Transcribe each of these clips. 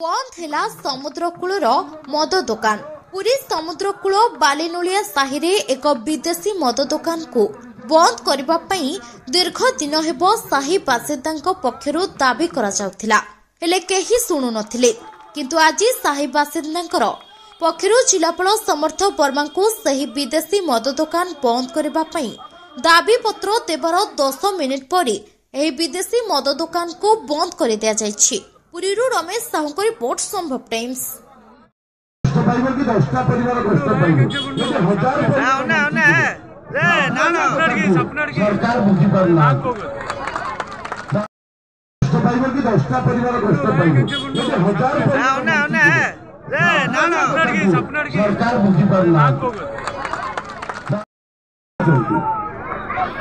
बंद है समुद्रकूल मद दुकान। पुरी समुद्रकूल बालीनुलिया साहि रे एक विदेशी मद दुकान को बंद करने दीर्घ दिन हेब साहि बासिंदा पक्षर दाबी करा केही शुणु नथिले। किंतु आज साहि बासिंदा पक्षर जिलापाल समर्थ वर्मा को सही विदेशी मद दुकान बंद करने दाबी पत्र देवार 10 मिनिट पर विदेशी मद दुकान को बंद कर दिया जायछि। पुरीरू रमेश साहू को रिपोर्ट संभव टाइम्स।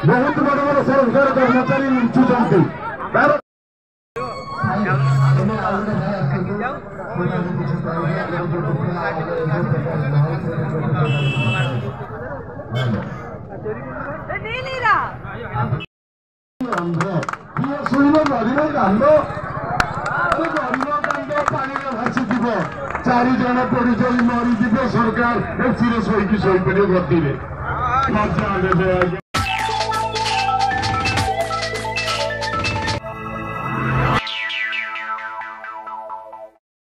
बहुत बड़ बड़ सरकार कर्मचारी नियुक्त चारि जन पड़ी मरीज सरकार शोक गति